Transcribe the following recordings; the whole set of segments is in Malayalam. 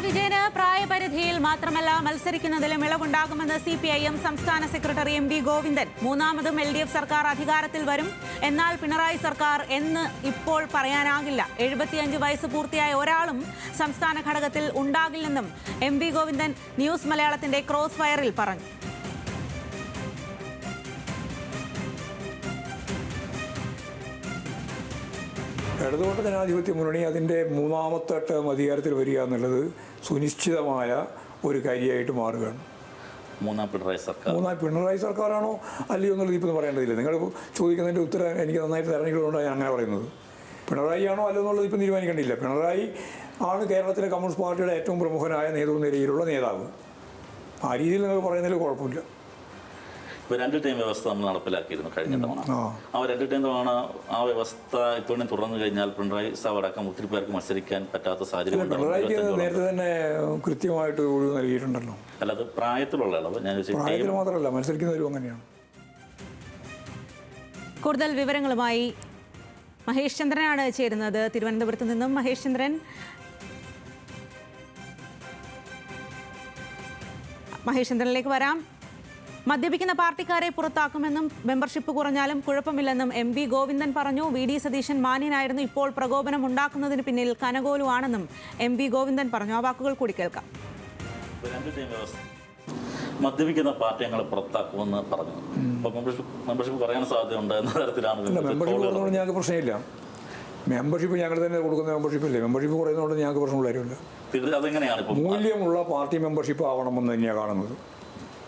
വിജയന് പ്രായപരിധിയിൽ മാത്രമല്ല മത്സരിക്കുന്നതിലും ഇളവുണ്ടാകുമെന്ന് CPIM സംസ്ഥാന സെക്രട്ടറി MV ഗോവിന്ദൻ. മൂന്നാമതും LDF സർക്കാർ അധികാരത്തിൽ വരും. എന്നാൽ പിണറായി സർക്കാർ എന്ന് ഇപ്പോൾ പറയാനാകില്ല. 75 വയസ്സ് പൂർത്തിയായ ഒരാളും സംസ്ഥാന ഘടകത്തിൽ ഉണ്ടാകില്ലെന്നും MV ഗോവിന്ദൻ ന്യൂസ് മലയാളത്തിന്റെ ക്രോസ് ഫയറിൽ പറഞ്ഞു. ഇടതുപക്ഷ ജനാധിപത്യ മുന്നണി അതിൻ്റെ മൂന്നാമത്തെ ടേം അധികാരത്തിൽ വരിക എന്നുള്ളത് സുനിശ്ചിതമായ ഒരു കാര്യമായിട്ട് മാറുകയാണ്. മൂന്നാം പിണറായി സർക്കാരാണോ അല്ലയോ എന്നുള്ളത് ഇപ്പോൾ പറയേണ്ടതില്ല. നിങ്ങൾ ചോദിക്കുന്നതിൻ്റെ ഉത്തരം എനിക്ക് നന്നായിട്ട് തെരഞ്ഞെടുക്കുന്നതുകൊണ്ടാണ് ഞാൻ അങ്ങനെ പറയുന്നത്. പിണറായി ആണോ അല്ലോ എന്നുള്ളത് ഇപ്പം തീരുമാനിക്കേണ്ടിയില്ല. പിണറായി ആണ് കേരളത്തിലെ കമ്മ്യൂണിസ്റ്റ് പാർട്ടിയുടെ ഏറ്റവും പ്രമുഖനായ നേതൃനിരയിലുള്ള നേതാവ്. ആ രീതിയിൽ നിങ്ങൾ പറയുന്നതിൽ കുഴപ്പമില്ല. ഇപ്പോൾ 2 ടൈം വ്യവസ്ഥ നമ്മൾ നടപ്പിലാക്കിയിരുന്നു കഴിഞ്ഞ തവണ. ആ 2 ടൈം തവണ ആ വ്യവസ്ഥ ഇപ്പോഴും തുറന്നു കഴിഞ്ഞാൽ പിണറായി സാവ് അടക്കം ഒത്തിരി പേർക്ക് മത്സരിക്കാൻ പറ്റാത്ത സാഹചര്യം. പിണറായിക്ക് നേരത്തെ തന്നെ കൃത്യമായിട്ട് ഒഴിവ് നൽകിയിട്ടുണ്ടല്ലോ. അല്ലാതെ പ്രായത്തിലുള്ള ഇളവ് ഞാൻ പ്രായത്തിൽ മാത്രമല്ല മത്സരിക്കുന്നവരും അങ്ങനെയാണ്. കൂടുതൽ വിവരങ്ങളുമായി മഹേഷ് ചന്ദ്രനാണ് ചേരുന്നത് തിരുവനന്തപുരത്ത് നിന്നും. മഹേഷ് ചന്ദ്രൻ, മഹേഷ് ചന്ദ്രനിലേക്ക് വരാം. മദ്യപിക്കുന്ന പാർട്ടിക്കാരെ പുറത്താക്കുമെന്നും മെമ്പർഷിപ്പ് കുറഞ്ഞാലും കുഴപ്പമില്ലെന്നും MV ഗോവിന്ദൻ പറഞ്ഞു. VD സതീശൻ മാന്യനായിരുന്നു, ഇപ്പോൾ പ്രകോപനം ഉണ്ടാക്കുന്നതിന് പിന്നിൽ കനകോലുവാണെന്നും MV ഗോവിന്ദൻ പറഞ്ഞു. ആ വാക്കുകൾ കൂടി കേൾക്കാം. മദ്യപിക്കുന്ന പാർട്ടി ഞങ്ങളെ പുറത്താക്കുമെന്ന് പറഞ്ഞു. മെമ്പർഷിപ്പ് കുറയാൻ സാധ്യതയുണ്ട് എന്ന തരത്തിലാണ്. ഞങ്ങൾക്ക് പ്രശ്നമില്ല. മെമ്പർഷിപ്പ് ഞങ്ങൾ തന്നെ കൊടുക്കുന്ന മെമ്പർഷിപ്പില്ലേ. മെമ്പർഷിപ്പ് കുറയുന്നതുകൊണ്ട് ഞങ്ങൾക്ക് പ്രശ്നമുള്ള കാര്യമില്ല. അതെങ്ങനെയാണ് മൂല്യമുള്ള പാർട്ടി മെമ്പർഷിപ്പ് ആവണമെന്ന് തന്നെയാണ് കാണുന്നത്.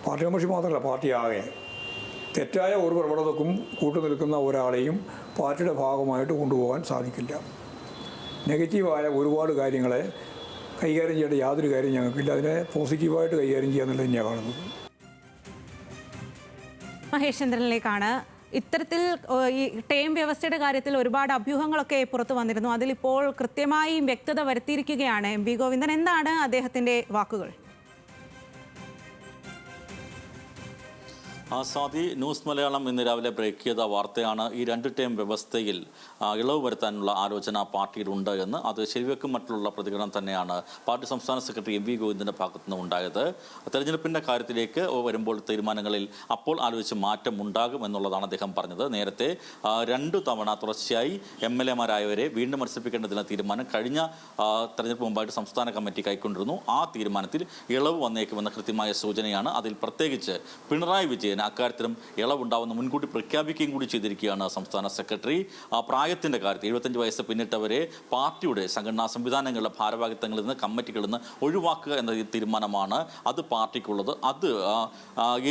പാർട്ടി മെമ്പർഷിപ്പ് മാത്രമല്ല, പാർട്ടി ആകെ തെറ്റായ ഒരു പ്രവണതക്കും കൂട്ടുനിൽക്കുന്ന ഒരാളെയും പാർട്ടിയുടെ ഭാഗമായിട്ട് കൊണ്ടുപോകാൻ സാധിക്കില്ല. നെഗറ്റീവായ ഒരുപാട് കാര്യങ്ങളെ കൈകാര്യം ചെയ്യേണ്ട യാതൊരു കാര്യം ഞങ്ങൾക്കില്ല. അതിനെ പോസിറ്റീവായിട്ട് കൈകാര്യം ചെയ്യുക എന്നുള്ളത് തന്നെയാണ് കാണുന്നത്. മഹേഷ് ചന്ദ്രനിലേക്കാണ്. ഇത്തരത്തിൽ ഈ ടേം വ്യവസ്ഥയുടെ കാര്യത്തിൽ ഒരുപാട് അഭ്യൂഹങ്ങളൊക്കെ പുറത്തു വന്നിരുന്നു. അതിലിപ്പോൾ കൃത്യമായി വ്യക്തത വരുത്തിയിരിക്കുകയാണ് MV ഗോവിന്ദൻ. എന്താണ് അദ്ദേഹത്തിൻ്റെ വാക്കുകൾ? സ്വാതി, ന്യൂസ് മലയാളം ഇന്ന് രാവിലെ ബ്രേക്ക് ചെയ്ത വാർത്തയാണ്. ഈ 2 ടേം വ്യവസ്ഥയിൽ ഇളവ് വരുത്താനുള്ള ആലോചന പാർട്ടിയിലുണ്ട് എന്ന്. അത് ശരിവെക്കും മറ്റുള്ള പ്രതികരണം തന്നെയാണ് പാർട്ടി സംസ്ഥാന സെക്രട്ടറി MV ഗോവിന്ദൻ്റെ ഭാഗത്തു നിന്ന് ഉണ്ടായത്. തെരഞ്ഞെടുപ്പിൻ്റെ കാര്യത്തിലേക്ക് വരുമ്പോൾ തീരുമാനങ്ങളിൽ അപ്പോൾ ആലോചിച്ച് മാറ്റം ഉണ്ടാകും എന്നുള്ളതാണ് അദ്ദേഹം പറഞ്ഞത്. നേരത്തെ 2 തവണ തുടർച്ചയായി MLA-മാരായവരെ വീണ്ടും മത്സരിപ്പിക്കേണ്ടതിന് തീരുമാനം കഴിഞ്ഞ തെരഞ്ഞെടുപ്പ് മുമ്പായിട്ട് സംസ്ഥാന കമ്മിറ്റി കൈക്കൊണ്ടിരുന്നു. ആ തീരുമാനത്തിൽ ഇളവ് വന്നേക്കുമെന്ന കൃത്യമായ സൂചനയാണ്. അതിൽ പ്രത്യേകിച്ച് പിണറായി വിജയൻ അക്കാര്യത്തിലും ഇളവുണ്ടാവുന്ന മുൻകൂട്ടി പ്രഖ്യാപിക്കുകയും കൂടി ചെയ്തിരിക്കുകയാണ് സംസ്ഥാന സെക്രട്ടറി. പ്രായത്തിൻ്റെ കാര്യത്തിൽ 75 വയസ്സ് പിന്നിട്ടവരെ പാർട്ടിയുടെ സംഘടനാ സംവിധാനങ്ങളുടെ ഭാരവാഹിത്വങ്ങളിൽ നിന്ന് കമ്മിറ്റികളിൽ നിന്ന് ഒഴിവാക്കുക എന്ന തീരുമാനമാണ് അത് പാർട്ടിക്കുള്ളത്. അത്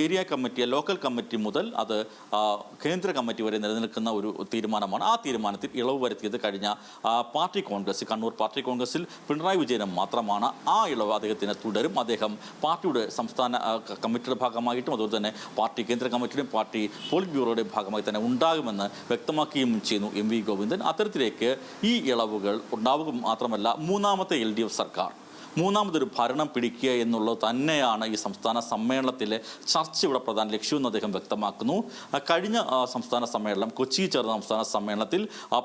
ഏരിയ കമ്മിറ്റി, ലോക്കൽ കമ്മിറ്റി മുതൽ അത് കേന്ദ്ര കമ്മിറ്റി വരെ നിലനിൽക്കുന്ന ഒരു തീരുമാനമാണ്. ആ തീരുമാനത്തിൽ ഇളവ് വരുത്തിയത് കഴിഞ്ഞ പാർട്ടി കോൺഗ്രസ്, കണ്ണൂർ പാർട്ടി കോൺഗ്രസിൽ പിണറായി വിജയനും മാത്രമാണ്. ആ ഇളവ് അദ്ദേഹത്തിന് തുടരും. അദ്ദേഹം പാർട്ടിയുടെ സംസ്ഥാന കമ്മിറ്റിയുടെ ഭാഗമായിട്ടും അതുപോലെ തന്നെ പാർട്ടി കേന്ദ്ര കമ്മിറ്റിയുടെയും പാർട്ടി പോളിറ്റ് ബ്യൂറോയുടെയും ഭാഗമായി തന്നെ ഉണ്ടാകുമെന്ന് വ്യക്തമാക്കുകയും ചെയ്യുന്നു MV ഗോവിന്ദൻ. അത്തരത്തിലേക്ക് ഈ ഇളവുകൾ ഉണ്ടാവുക മാത്രമല്ല, മൂന്നാമത്തെ LDF സർക്കാർ മൂന്നാമതൊരു ഭരണം പിടിക്കുക എന്നുള്ളത് തന്നെയാണ് ഈ സംസ്ഥാന സമ്മേളനത്തിലെ ചർച്ചയുടെ പ്രധാന ലക്ഷ്യമെന്ന് അദ്ദേഹം വ്യക്തമാക്കുന്നു. കഴിഞ്ഞ സംസ്ഥാന സമ്മേളനം, കൊച്ചിയിൽ ചേർന്ന സംസ്ഥാന സമ്മേളനത്തിൽ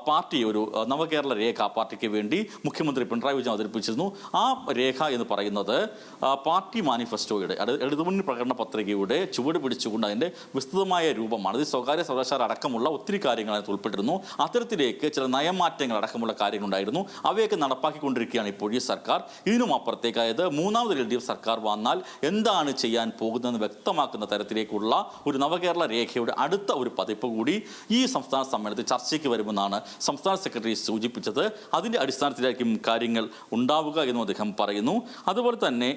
പാർട്ടി ഒരു നവകേരള രേഖ പാർട്ടിക്ക് വേണ്ടി മുഖ്യമന്ത്രി പിണറായി വിജയൻ അവതരിപ്പിച്ചിരുന്നു. ആ രേഖ എന്ന് പറയുന്നത് പാർട്ടി മാനിഫെസ്റ്റോയുടെ, ഇടതുമുന്നണി പ്രകടന പത്രികയുടെ ചുവട് പിടിച്ചുകൊണ്ട് അതിൻ്റെ വിസ്തൃതമായ രൂപമാണ്. ഇത് സ്വകാര്യ സർവകലാശാല അടക്കമുള്ള ഒത്തിരി കാര്യങ്ങൾ അതിനകത്ത് ഉൾപ്പെട്ടിരുന്നു. അത്തരത്തിലേക്ക് ചില നയമാറ്റങ്ങൾ അടക്കമുള്ള കാര്യങ്ങളുണ്ടായിരുന്നു. അവയൊക്കെ നടപ്പാക്കിക്കൊണ്ടിരിക്കുകയാണ് ഇപ്പോൾ ഈ സർക്കാർ. ഇതിനും അപ്പുറത്തേക്കായത് മൂന്നാമത് LDF സർക്കാർ വന്നാൽ എന്താണ് ചെയ്യാൻ പോകുന്നതെന്ന് വ്യക്തമാക്കുന്ന തരത്തിലേക്കുള്ള ഒരു നവകേരള രേഖയുടെ അടുത്ത ഒരു പതിപ്പ് കൂടി ഈ സംസ്ഥാന സമ്മേളനത്തിൽ ചർച്ചയ്ക്ക് വരുമെന്നാണ് സംസ്ഥാന സെക്രട്ടറി സൂചിപ്പിച്ചത്. അതിൻ്റെ അടിസ്ഥാനത്തിലായിരിക്കും കാര്യങ്ങൾ ഉണ്ടാവുക എന്നും അദ്ദേഹം പറയുന്നു. അതുപോലെ തന്നെ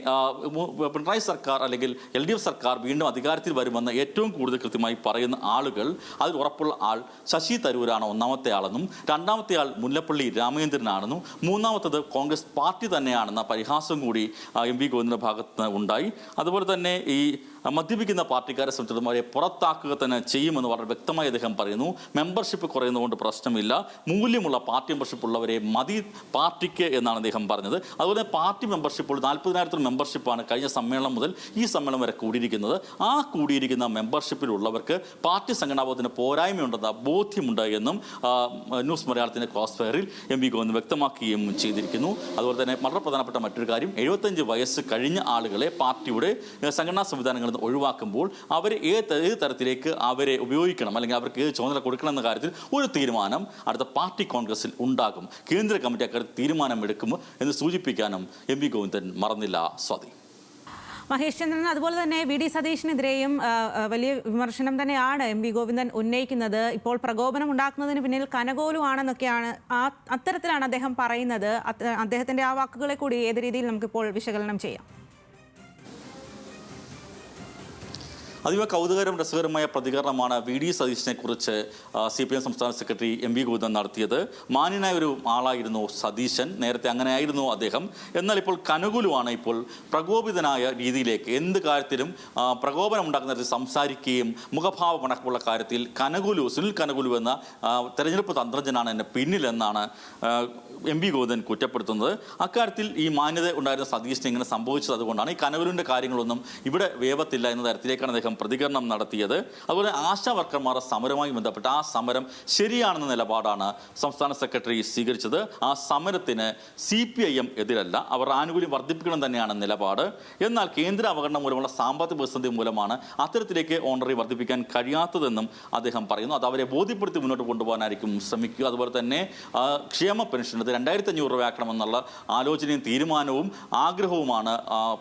പിണറായി സർക്കാർ അല്ലെങ്കിൽ LDF സർക്കാർ വീണ്ടും അധികാരത്തിൽ വരുമെന്ന് ഏറ്റവും കൂടുതൽ കൃത്യമായി പറയുന്ന ആളുകൾ, അതിൽ ഉറപ്പുള്ള ആൾ ശശി തരൂരാണ് ഒന്നാമത്തെ ആളെന്നും, രണ്ടാമത്തെ ആൾ മുല്ലപ്പള്ളി രാമചന്ദ്രനാണെന്നും, മൂന്നാമത്തത് കോൺഗ്രസ് പാർട്ടി തന്നെയാണെന്ന പരിഹാസം കൂടി MV ഗോവിന്ദൻ്റെ ഭാഗത്ത് ഉണ്ടായി. അതുപോലെ തന്നെ ഈ മദ്യപിക്കുന്ന പാർട്ടിക്കാരെ സംബന്ധിച്ചിടത്തോളം അവരെ പുറത്താക്കുക തന്നെ ചെയ്യുമെന്ന് വളരെ വ്യക്തമായി അദ്ദേഹം പറയുന്നു. മെമ്പർഷിപ്പ് കുറയുന്നതുകൊണ്ട് പ്രശ്നമില്ല, മൂല്യമുള്ള പാർട്ടി മെമ്പർഷിപ്പ് ഉള്ളവരെ മതി പാർട്ടിക്ക് എന്നാണ് അദ്ദേഹം പറഞ്ഞത്. അതുപോലെ പാർട്ടി മെമ്പർഷിപ്പ് 40,000 മെമ്പർഷിപ്പാണ് കഴിഞ്ഞ സമ്മേളനം മുതൽ ഈ സമ്മേളനം വരെ കൂടിയിരിക്കുന്നത്. ആ കൂടിയിരിക്കുന്ന മെമ്പർഷിപ്പിലുള്ളവർക്ക് പാർട്ടി സംഘടനാബോധത്തിന് പോരായ്മയുണ്ടെന്ന ബോധ്യമുണ്ട് എന്നും ന്യൂസ് മലയാളത്തിൻ്റെ ക്രോസ് ഫെയറിൽ MV ഗോവിന്ദൻ വ്യക്തമാക്കുകയും ചെയ്തിരിക്കുന്നു. അതുപോലെ തന്നെ വളരെ പ്രധാനപ്പെട്ട മറ്റൊരു കാര്യം, 75 വയസ്സ് കഴിഞ്ഞ ആളുകളെ പാർട്ടിയുടെ സംഘടനാ സംവിധാനങ്ങളിൽ നിന്ന് ഒഴിവാക്കുമ്പോൾ അവരെ ഏത് തരത്തിലേക്ക് അവരെ ഉപയോഗിക്കണം അല്ലെങ്കിൽ അവർക്ക് ഏത് ചുമതല കൊടുക്കണം എന്ന കാര്യത്തിൽ ഒരു തീരുമാനം അടുത്ത പാർട്ടി കോൺഗ്രസിൽ ഉണ്ടാകും. കേന്ദ്ര കമ്മിറ്റി അക്കാര്യത്തിൽ തീരുമാനമെടുക്കും എന്ന് സൂചിപ്പിക്കാനും MV ഗോവിന്ദൻ മറന്നില്ല. സ്വാതി. മഹേഷ് ചന്ദ്രൻ, അതുപോലെ തന്നെ VD സതീഷിനെതിരെയും വലിയ വിമർശനം തന്നെയാണ് MV ഗോവിന്ദൻ ഉന്നയിക്കുന്നത്. ഇപ്പോൾ പ്രകോപനം ഉണ്ടാക്കുന്നതിന് പിന്നിൽ കനകോലു ആണെന്നൊക്കെയാണ് അത്തരത്തിലാണ് അദ്ദേഹം പറയുന്നത്. അദ്ദേഹത്തിന്റെ ആ വാക്കുകളെ കൂടി ഏത് രീതിയിൽ നമുക്കിപ്പോൾ വിശകലനം ചെയ്യാം? അതീവ കൗതുകരം രസകരമായ പ്രതികരണമാണ് VD സതീശിനെ കുറിച്ച് CPM സംസ്ഥാന സെക്രട്ടറി MV ഗോവിന്ദൻ നടത്തിയത്. മാന്യനായ ഒരു ആളായിരുന്നു സതീശൻ, നേരത്തെ അങ്ങനെയായിരുന്നു അദ്ദേഹം. എന്നാൽ ഇപ്പോൾ കനുകൂലമാണ്, ഇപ്പോൾ പ്രകോപിതനായ രീതിയിലേക്ക് എന്ത് കാര്യത്തിലും പ്രകോപനം ഉണ്ടാക്കുന്ന തരത്തിൽ സംസാരിക്കുകയും മുഖഭാവം അടക്കമുള്ള കാര്യത്തിൽ സുനിൽ കനകുലു എന്ന തെരഞ്ഞെടുപ്പ് തന്ത്രജ്ഞനാണ് എന്നെ പിന്നിലെന്നാണ് MV ഗോവിന്ദൻ കുറ്റപ്പെടുത്തുന്നത്. അക്കാര്യത്തിൽ ഈ മാന്യത ഉണ്ടായിരുന്ന സതീശിനെ ഇങ്ങനെ സംഭവിച്ചത് അതുകൊണ്ടാണ്. ഈ കനകുലുവിൻ്റെ കാര്യങ്ങളൊന്നും ഇവിടെ വേവത്തില്ല എന്ന തരത്തിലേക്കാണ് അദ്ദേഹം പ്രതികരണം നടത്തിയത്. അതുപോലെ ആശാ വർക്കർമാരുടെ സമരവുമായി ബന്ധപ്പെട്ട് ആ സമരം ശരിയാണെന്ന നിലപാടാണ് സംസ്ഥാന സെക്രട്ടറി സ്വീകരിച്ചത്. ആ സമരത്തിന് CPIM എതിരല്ല, അവർ ആനുകൂല്യം വർദ്ധിപ്പിക്കണം തന്നെയാണ് നിലപാട്. എന്നാൽ കേന്ദ്ര അവഗണന മൂലമുള്ള സാമ്പത്തിക പ്രതിസന്ധി മൂലമാണ് അത്തരത്തിലേക്ക് ഓണറി വർദ്ധിപ്പിക്കാൻ കഴിയാത്തതെന്നും അദ്ദേഹം പറയുന്നു. അത് അവരെ ബോധ്യപ്പെടുത്തി മുന്നോട്ട് കൊണ്ടുപോകാനായിരിക്കും ശ്രമിക്കുക. അതുപോലെ തന്നെ ക്ഷേമ പെൻഷൻ 2,500 രൂപയാക്കണമെന്നുള്ള ആലോചനയും തീരുമാനവും ആഗ്രഹവുമാണ്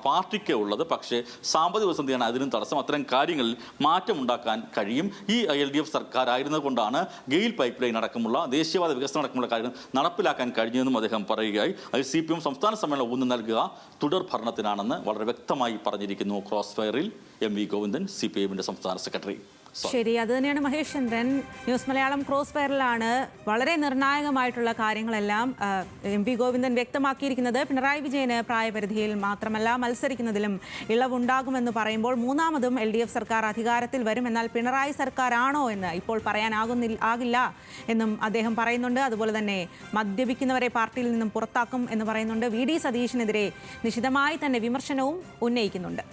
പാർട്ടിക്ക് ഉള്ളത്. പക്ഷേ സാമ്പത്തിക പ്രതിസന്ധിയാണ് അതിനും തടസ്സം. അത്തരം കാര്യങ്ങളിൽ മാറ്റമുണ്ടാക്കാൻ കഴിയും. ഈ LDF സർക്കാർ ആയിരുന്നതുകൊണ്ടാണ് ഗെയിൽ പൈപ്പ് ലൈൻ അടക്കമുള്ള ദേശീയവാദ വികസനം അടക്കമുള്ള കാര്യങ്ങൾ നടപ്പിലാക്കാൻ കഴിഞ്ഞതെന്നും അദ്ദേഹം പറയുകയായി. അതിൽ CPM സംസ്ഥാന സമ്മേളനം ഊന്നൽ നൽകുക തുടർ ഭരണത്തിനാണെന്ന് വളരെ വ്യക്തമായി പറഞ്ഞിരിക്കുന്നു ക്രോസ് ഫെയറിൽ MV ഗോവിന്ദൻ, CPIMന്റെ സംസ്ഥാന സെക്രട്ടറി. ശരി, അത് തന്നെയാണ് മഹേഷ് ചന്ദ്രൻ. ന്യൂസ് മലയാളം ക്രോസ് ഫെയറിലാണ് വളരെ നിർണായകമായിട്ടുള്ള കാര്യങ്ങളെല്ലാം MV ഗോവിന്ദൻ വ്യക്തമാക്കിയിരിക്കുന്നത്. പിണറായി വിജയന് പ്രായപരിധിയിൽ മാത്രമല്ല മത്സരിക്കുന്നതിലും ഇളവുണ്ടാകുമെന്ന് പറയുമ്പോൾ മൂന്നാമതും LDF സർക്കാർ അധികാരത്തിൽ വരും. എന്നാൽ പിണറായി സർക്കാരാണോ എന്ന് ഇപ്പോൾ ആകില്ല എന്നും അദ്ദേഹം പറയുന്നുണ്ട്. അതുപോലെ തന്നെ മദ്യപിക്കുന്നവരെ പാർട്ടിയിൽ നിന്നും പുറത്താക്കും എന്ന് പറയുന്നുണ്ട്. VD സതീഷിനെതിരെ നിശിതമായി തന്നെ വിമർശനവും ഉന്നയിക്കുന്നുണ്ട്.